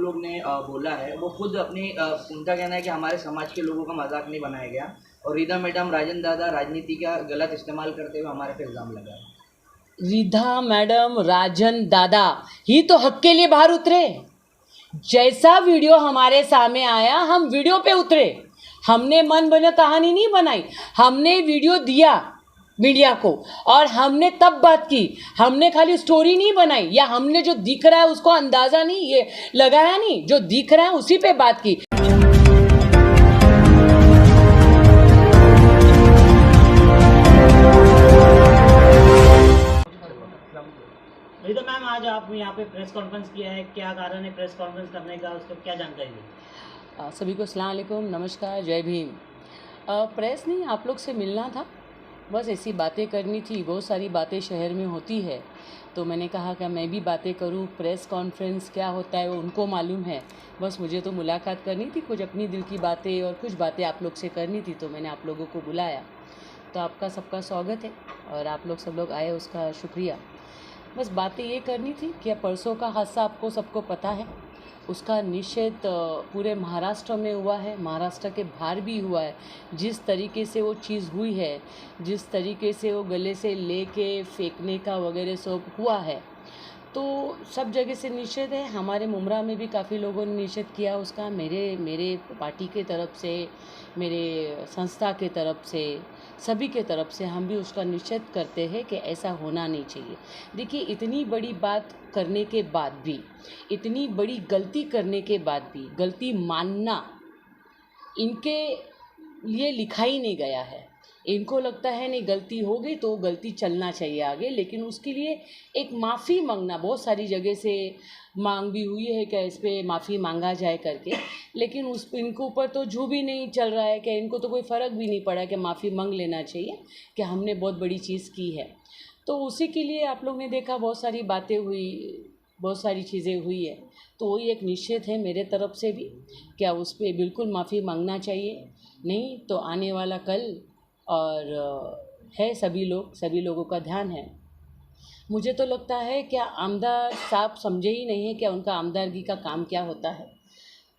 लोग ने बोला है वो खुद अपनी उनका कहना है कि हमारे समाज के लोगों का मजाक नहीं बनाया गया और रिधा मैडम राजन दादा राजनीति का गलत इस्तेमाल करते हुए हमारे पे इल्ज़ाम लगाया। रिधा मैडम राजन दादा ही तो हक के लिए बाहर उतरे। जैसा वीडियो हमारे सामने आया हम वीडियो पे उतरे। हमने मन बना कहानी नहीं बनाई, हमने वीडियो दिया मीडिया को और हमने तब बात की। हमने खाली स्टोरी नहीं बनाई या हमने जो दिख रहा है उसको अंदाज़ा नहीं ये लगाया नहीं, जो दिख रहा है उसी पे बात की। रिधा मैम, आज आप यहाँ पे प्रेस कॉन्फ्रेंस किया है, क्या कारण है प्रेस कॉन्फ्रेंस करने का, उसको क्या जानकारी दी? सभी को अस्सलाम वालेकुम, नमस्कार, जय भीम। प्रेस नहीं, आप लोग से मिलना था, बस ऐसी बातें करनी थी। बहुत सारी बातें शहर में होती है तो मैंने कहा कि मैं भी बातें करूं। प्रेस कॉन्फ्रेंस क्या होता है वो उनको मालूम है, बस मुझे तो मुलाकात करनी थी, कुछ अपनी दिल की बातें और कुछ बातें आप लोग से करनी थी, तो मैंने आप लोगों को बुलाया। तो आपका सबका स्वागत है और आप लोग सब लोग आए उसका शुक्रिया। बस बातें ये करनी थी कि परसों का हादसा आपको सबको पता है, उसका निषेध पूरे महाराष्ट्र में हुआ है, महाराष्ट्र के बाहर भी हुआ है। जिस तरीके से वो चीज़ हुई है, जिस तरीके से वो गले से लेके फेंकने का वगैरह सब हुआ है, तो सब जगह से निषेध है। हमारे मुमरा में भी काफ़ी लोगों ने निषेध किया उसका, मेरे पार्टी के तरफ से, मेरे संस्था के तरफ से, सभी के तरफ से हम भी उसका निषेध करते हैं कि ऐसा होना नहीं चाहिए। देखिए, इतनी बड़ी बात करने के बाद भी, इतनी बड़ी गलती करने के बाद भी गलती मानना इनके लिए लिखा ही नहीं गया है। इनको लगता है नहीं, गलती हो गई तो गलती चलना चाहिए आगे, लेकिन उसके लिए एक माफ़ी मांगना, बहुत सारी जगह से मांग भी हुई है कि इस पर माफ़ी मांगा जाए करके, लेकिन इनके ऊपर तो जो भी नहीं चल रहा है कि इनको तो कोई फ़र्क भी नहीं पड़ा कि माफ़ी मांग लेना चाहिए कि हमने बहुत बड़ी चीज़ की है। तो उसी के लिए आप लोग ने देखा बहुत सारी बातें हुई, बहुत सारी चीज़ें हुई है, तो वही एक निश्चित है मेरे तरफ से भी, क्या उस पर बिल्कुल माफ़ी मांगना चाहिए। नहीं तो आने वाला कल और है, सभी लोगों का ध्यान है। मुझे तो लगता है क्या आमदार साहब समझे ही नहीं है कि उनका आमदारगी का काम क्या होता है,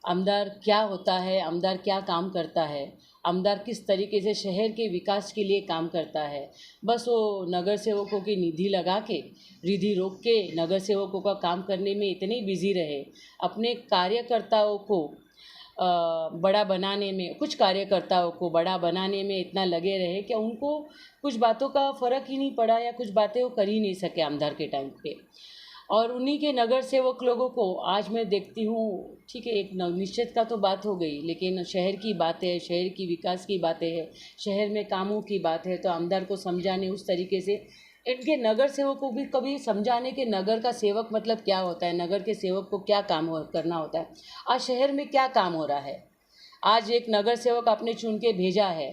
आमदार क्या होता है, आमदार क्या काम करता है, आमदार किस तरीके से शहर के विकास के लिए काम करता है। बस वो नगर सेवकों की निधि लगा के, रिधि रोक के नगर सेवकों का काम करने में इतने बिजी रहे, अपने कार्यकर्ताओं को बड़ा बनाने में, कुछ कार्यकर्ताओं को बड़ा बनाने में इतना लगे रहे कि उनको कुछ बातों का फ़र्क ही नहीं पड़ा या कुछ बातें वो कर ही नहीं सके आमदार के टाइम पे। और उन्हीं के नगर सेवक लोगों को आज मैं देखती हूँ, ठीक है, एक निश्चित का तो बात हो गई, लेकिन शहर की बात है, शहर की विकास की बातें हैं, शहर में कामों की बात है, तो आमदार को समझाने उस तरीके से इनके नगर सेवक को भी कभी समझाने के नगर का सेवक मतलब क्या होता है, नगर के सेवक को क्या काम करना होता है, आज शहर में क्या काम हो रहा है। आज एक नगर सेवक आपने चुन के भेजा है,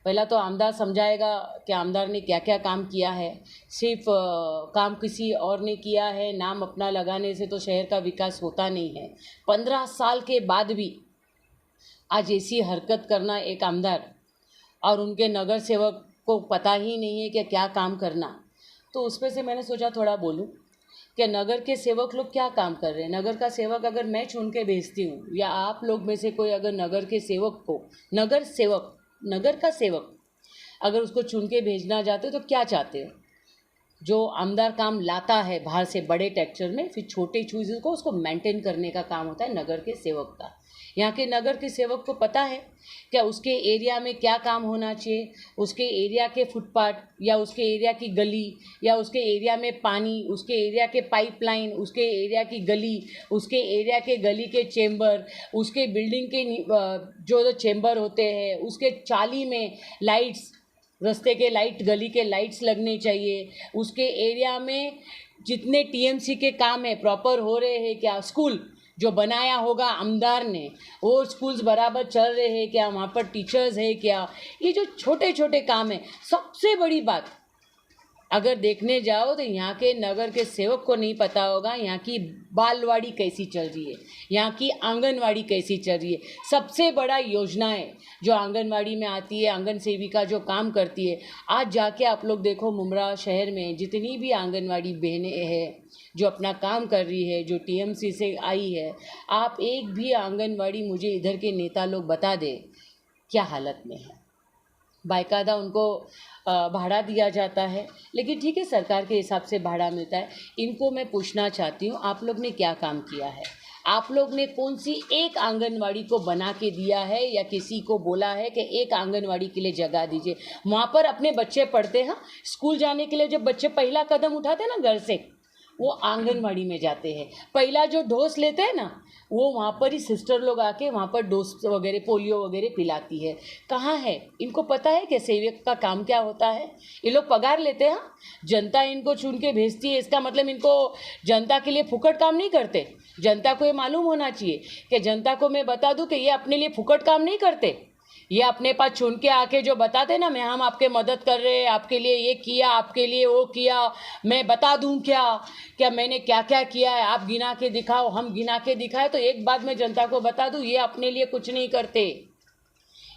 पहला तो आमदार समझाएगा कि आमदार ने क्या क्या काम किया है। सिर्फ काम किसी और ने किया है, नाम अपना लगाने से तो शहर का विकास होता नहीं है। 15 साल के बाद भी आज ऐसी हरकत करना एक आमदार और उनके नगर सेवक को पता ही नहीं है कि क्या काम करना, तो उस पर से मैंने सोचा थोड़ा बोलूं कि नगर के सेवक लोग क्या काम कर रहे हैं। नगर का सेवक अगर मैं चुन के भेजती हूँ या आप लोग में से कोई अगर नगर के सेवक को, नगर का सेवक अगर उसको चुन के भेजना चाहते हो तो क्या चाहते हो। जो आमदार काम लाता है बाहर से बड़े टेक्सचर में, फिर छोटे चीज़ों को उसको मेंटेन करने का काम होता है नगर के सेवक का। यहाँ के नगर के सेवक को पता है क्या उसके एरिया में क्या काम होना चाहिए, उसके एरिया के फुटपाथ या उसके एरिया की गली या उसके एरिया में पानी, उसके एरिया के पाइपलाइन, उसके एरिया की गली, उसके एरिया के गली के चेंबर, उसके बिल्डिंग के जो चेंबर होते हैं, उसके चाली में लाइट्स, रास्ते के लाइट, गली के लाइट्स लगने चाहिए, उसके एरिया में जितने टीएमसी के काम है प्रॉपर हो रहे हैं क्या, स्कूल जो बनाया होगा आमदार ने वो स्कूल्स बराबर चल रहे हैं क्या, वहाँ पर टीचर्स है क्या, ये जो छोटे छोटे काम है। सबसे बड़ी बात अगर देखने जाओ तो यहाँ के नगर के सेवक को नहीं पता होगा यहाँ की बालवाड़ी कैसी चल रही है, यहाँ की आंगनवाड़ी कैसी चल रही है। सबसे बड़ा योजनाएं जो आंगनवाड़ी में आती है, आंगन सेविका जो काम करती है, आज जाके आप लोग देखो मुमरा शहर में जितनी भी आंगनवाड़ी बहनें हैं जो अपना काम कर रही है, जो टीएमसी से आई है, आप एक भी आंगनवाड़ी मुझे इधर के नेता लोग बता दे क्या हालत में है। बाकायदा उनको भाड़ा दिया जाता है, लेकिन ठीक है सरकार के हिसाब से भाड़ा मिलता है। इनको मैं पूछना चाहती हूँ आप लोग ने क्या काम किया है, आप लोग ने कौन सी एक आंगनवाड़ी को बना के दिया है या किसी को बोला है कि एक आंगनवाड़ी के लिए जगह दीजिए। वहाँ पर अपने बच्चे पढ़ते हैं, स्कूल जाने के लिए जब बच्चे पहला कदम उठाते हैं ना घर से, वो आंगनवाड़ी में जाते हैं। पहला जो डोज लेते हैं ना वो वहाँ पर ही सिस्टर लोग आके वहाँ पर डोज वगैरह पोलियो वगैरह पिलाती है। कहाँ है, इनको पता है कि सेवक का काम क्या होता है। ये लोग पगार लेते हैं, जनता इनको चुन के भेजती है, इसका मतलब इनको जनता के लिए फुकट काम नहीं करते। जनता को ये मालूम होना चाहिए कि जनता को मैं बता दूं कि ये अपने लिए फुकट काम नहीं करते। ये अपने पास चुन के आके जो बताते ना मैं हम आपके मदद कर रहे हैं, आपके लिए ये किया, आपके लिए वो किया, मैं बता दूं क्या मैंने क्या क्या किया है, आप गिना के दिखाओ, हम गिना के दिखाए। तो एक बात मैं जनता को बता दूं, ये अपने लिए कुछ नहीं करते।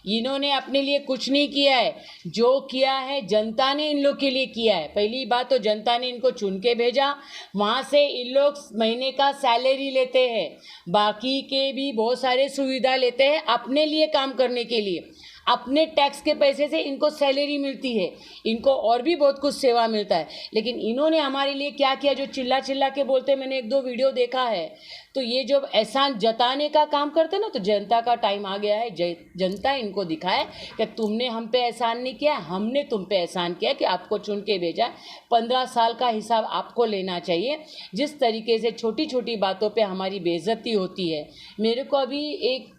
इन्होंने अपने लिए कुछ नहीं किया है, जो किया है जनता ने इन लोग के लिए किया है। पहली बात तो जनता ने इनको चुन के भेजा, वहाँ से इन लोग महीने का सैलरी लेते हैं, बाकी के भी बहुत सारे सुविधा लेते हैं अपने लिए काम करने के लिए। अपने टैक्स के पैसे से इनको सैलरी मिलती है, इनको और भी बहुत कुछ सेवा मिलता है। लेकिन इन्होंने हमारे लिए क्या किया, जो चिल्ला चिल्ला के बोलते, मैंने एक दो वीडियो देखा है। तो ये जो एहसान जताने का काम करते ना, तो जनता का टाइम आ गया है। जनता इनको दिखाए कि तुमने हम पे एहसान नहीं किया, हमने तुम पे एहसान किया कि आपको चुन के भेजा। 15 साल का हिसाब आपको लेना चाहिए। जिस तरीके से छोटी छोटी बातों पे हमारी बेइज्जती होती है। मेरे को अभी एक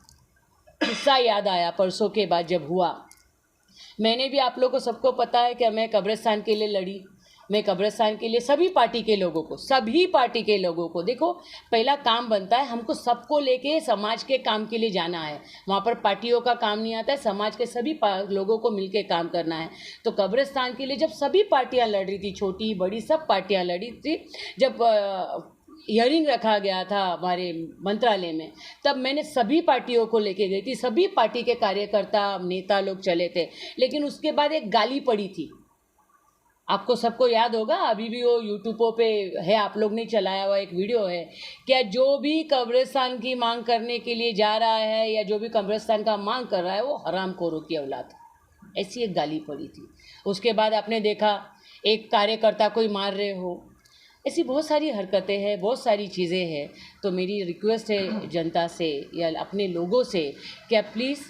किस्सा याद आया परसों के बाद जब हुआ। मैंने भी, आप लोगों को सबको पता है कि मैं कब्रिस्तान के लिए लड़ी। मैं कब्रिस्तान के लिए सभी पार्टी के लोगों को देखो, पहला काम बनता है हमको सबको लेके समाज के काम के लिए जाना है। वहाँ पर पार्टियों का काम नहीं आता है, समाज के सभी लोगों को मिलके काम करना है। तो कब्रिस्तान के लिए जब सभी पार्टियाँ लड़ रही थी, छोटी बड़ी सब पार्टियाँ लड़ी थी, जब हियरिंग रखा गया था हमारे मंत्रालय में, तब मैंने सभी पार्टियों को लेके गई थी। सभी पार्टी के कार्यकर्ता नेता लोग चले थे, लेकिन उसके बाद एक गाली पड़ी थी। आपको सबको याद होगा, अभी भी वो यूट्यूब पे है, आप लोग ने चलाया हुआ एक वीडियो है, क्या जो भी कब्रिस्तान की मांग करने के लिए जा रहा है या जो भी कब्रिस्तान का मांग कर रहा है वो हरामखोरों की औलाद। ऐसी एक गाली पड़ी थी। उसके बाद आपने देखा एक कार्यकर्ता को ही मार रहे हो। ऐसी बहुत सारी हरकतें हैं, बहुत सारी चीज़ें हैं। तो मेरी रिक्वेस्ट है जनता से या अपने लोगों से, क्या प्लीज़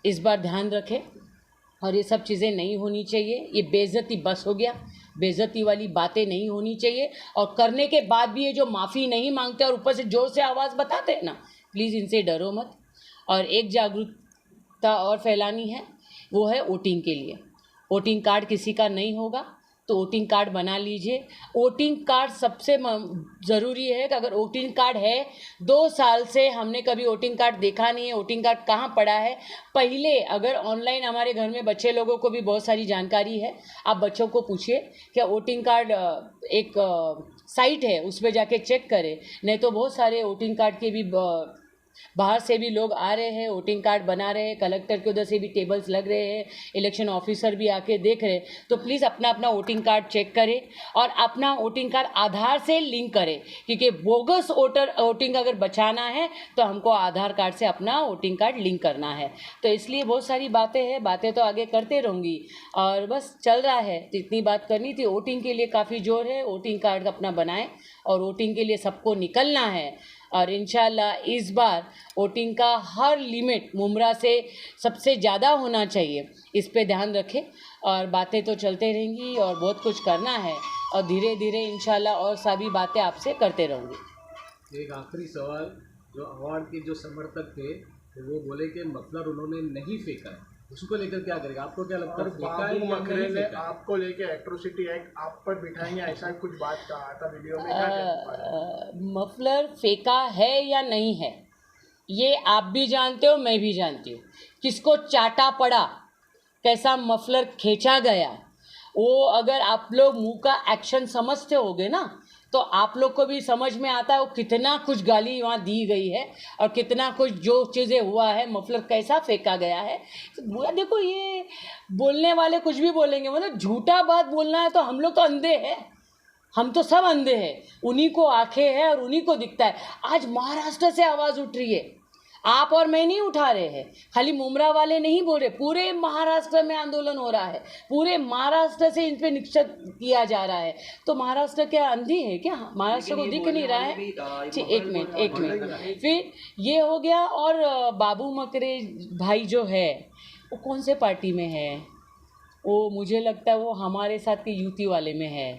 इस बार ध्यान रखें और ये सब चीज़ें नहीं होनी चाहिए। ये बेइज्जती बस हो गया, बेइज्जती वाली बातें नहीं होनी चाहिए। और करने के बाद भी ये जो माफ़ी नहीं मांगते और ऊपर से ज़ोर से आवाज़ बताते हैं ना, प्लीज़ इनसे डरो मत। और एक जागरूकता और फैलानी है, वो है वोटिंग के लिए। वोटिंग कार्ड किसी का नहीं होगा तो वोटिंग कार्ड बना लीजिए। वोटिंग कार्ड सबसे ज़रूरी है कि अगर वोटिंग कार्ड है, 2 साल से हमने कभी वोटिंग कार्ड देखा नहीं है, वोटिंग कार्ड कहाँ पड़ा है। पहले अगर ऑनलाइन, हमारे घर में बच्चे लोगों को भी बहुत सारी जानकारी है, आप बच्चों को पूछिए क्या वोटिंग कार्ड एक साइट है उस पर जाके चेक करें। नहीं तो बहुत सारे वोटिंग कार्ड के भी बाहर से भी लोग आ रहे हैं, वोटिंग कार्ड बना रहे हैं, कलेक्टर के उधर से भी टेबल्स लग रहे हैं, इलेक्शन ऑफिसर भी आके देख रहे हैं। तो प्लीज़ अपना अपना वोटिंग कार्ड चेक करें और अपना वोटिंग कार्ड आधार से लिंक करें, क्योंकि बोगस वोटिंग अगर बचाना है तो हमको आधार कार्ड से अपना वोटिंग कार्ड लिंक करना है। तो इसलिए बहुत सारी बातें हैं, बातें तो आगे करते रहूँगी और बस चल रहा है। तो इतनी बात करनी थी। वोटिंग के लिए काफ़ी जोर है, वोटिंग कार्ड अपना बनाएं और वोटिंग के लिए सबको निकलना है। और इंशाल्लाह इस बार वोटिंग का हर लिमिट मुमरा से सबसे ज़्यादा होना चाहिए, इस पे ध्यान रखें। और बातें तो चलते रहेंगी और बहुत कुछ करना है और धीरे धीरे इंशाल्लाह और सभी बातें आपसे करते रहूँगी। एक आखिरी सवाल, जो अवार्ड के जो समर्थक थे तो वो बोले कि मफलर उन्होंने नहीं फेंका, उसको लेकर क्या करेगा? आपको क्या लगता है, फेंका है या नहीं फेंका? आपको लेके एट्रोसिटी एक्ट आप पर बिठाएंगे, ऐसा कुछ बात कहा था वीडियो में, क्या कहते हैं? मफलर फेंका है या नहीं है ये आप भी जानते हो, मैं भी जानती हूँ। किसको चाटा पड़ा, कैसा मफलर खींचा गया वो अगर आप लोग मुंह का एक्शन समझते होगे ना तो आप लोग को भी समझ में आता है वो कितना कुछ गाली वहाँ दी गई है और कितना कुछ जो चीज़ें हुआ है, मफलर कैसा फेंका गया है। तो बुरा देखो, ये बोलने वाले कुछ भी बोलेंगे, मतलब झूठा बात बोलना है तो हम लोग तो अंधे हैं, हम तो सब अंधे हैं, उन्हीं को आंखें हैं और उन्हीं को दिखता है। आज महाराष्ट्र से आवाज़ उठ रही है, आप और मैं नहीं उठा रहे हैं, खाली मुमरा वाले नहीं बोल रहे, पूरे महाराष्ट्र में आंदोलन हो रहा है, पूरे महाराष्ट्र से इन पे निक्षेप किया जा रहा है। तो महाराष्ट्र क्या अंधी है क्या? महाराष्ट्र को दिख नहीं रहा है? एक मिनट फिर ये हो गया। और बाबू मकरे भाई जो है वो कौन से पार्टी में है? वो मुझे लगता है वो हमारे साथ के यूटी वाले में है।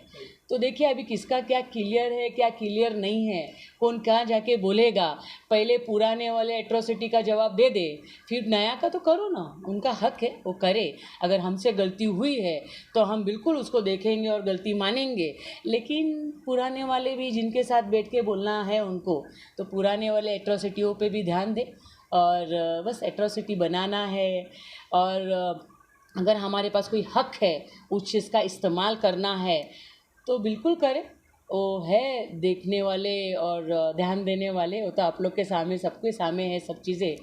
तो देखिए अभी किसका क्या क्लियर है, क्या क्लियर नहीं है, कौन कहाँ जाके बोलेगा। पहले पुराने वाले एट्रोसिटी का जवाब दे दे, फिर नया का तो करो ना, उनका हक है वो करे। अगर हमसे गलती हुई है तो हम बिल्कुल उसको देखेंगे और गलती मानेंगे, लेकिन पुराने वाले भी जिनके साथ बैठ के बोलना है उनको, तो पुराने वाले एट्रोसिटियों पे भी ध्यान दे और बस एट्रोसिटी बनाना है। और अगर हमारे पास कोई हक है उस चीज़ का इस्तेमाल करना है तो बिल्कुल करें। वो है देखने वाले और ध्यान देने वाले, वो तो आप लोग के सामने, सबके सामने है सब चीज़ें,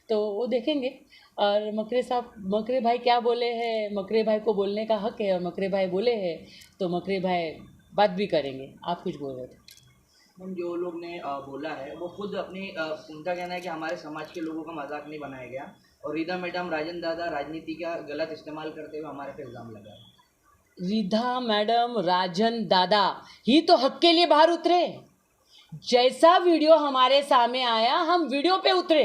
तो वो देखेंगे। और मकरे साहब, मकरे भाई क्या बोले हैं, मकरे भाई को बोलने का हक है और मकरे भाई बोले हैं तो मकरे भाई बात भी करेंगे। आप कुछ बोल रहे थे? हम जो लोग ने बोला है वो खुद अपनी उनका कहना है कि हमारे समाज के लोगों का मजाक नहीं बनाया गया, और रिदा मैडम, राजन दादा राजनीति का गलत इस्तेमाल करते हुए हमारे पे इल्ज़ाम लगा है। रिधा मैडम, राजन दादा ही तो हक के लिए बाहर उतरे। जैसा वीडियो हमारे सामने आया हम वीडियो पे उतरे,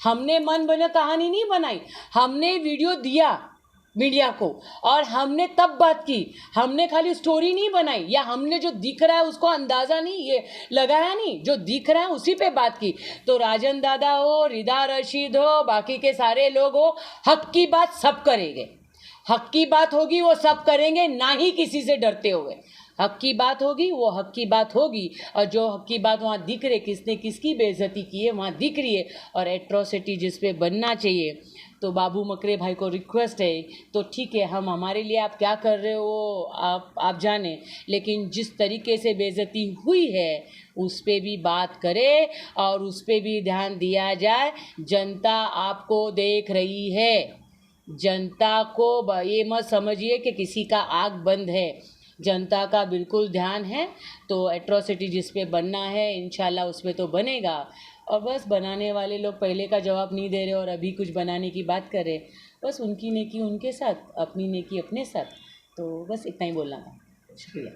हमने मन बना कहानी नहीं बनाई, हमने वीडियो दिया मीडिया को और हमने तब बात की। हमने खाली स्टोरी नहीं बनाई या हमने जो दिख रहा है उसको अंदाज़ा नहीं ये लगाया नहीं, जो दिख रहा है उसी पे बात की। तो राजन दादा हो, रिदा रशीद हो, बाकी के सारे लोग हो, हक की बात सब करेंगे, हक की बात होगी वो सब करेंगे, ना ही किसी से डरते हुए। हक की बात होगी वो हक की बात होगी, और जो हक की बात वहाँ दिख रही, किसने किसकी बेइज्जती की है वहाँ दिख रही है, और एट्रोसिटी जिस पे बनना चाहिए। तो बाबू मकरे भाई को रिक्वेस्ट है, तो ठीक है, हम हमारे लिए आप क्या कर रहे हो आप जाने, लेकिन जिस तरीके से बेइज्जती हुई है उस पे भी बात करें और उस पे भी ध्यान दिया जाए। जनता आपको देख रही है, जनता को ये मत समझिए कि किसी का आँख बंद है, जनता का बिल्कुल ध्यान है। तो एट्रोसिटी जिस पे बनना है इंशाल्लाह उस पे तो बनेगा। और बस बनाने वाले लोग पहले का जवाब नहीं दे रहे और अभी कुछ बनाने की बात कर रहे, बस उनकी नेकी उनके साथ, अपनी नेकी अपने साथ। तो बस इतना ही बोलना था। शुक्रिया।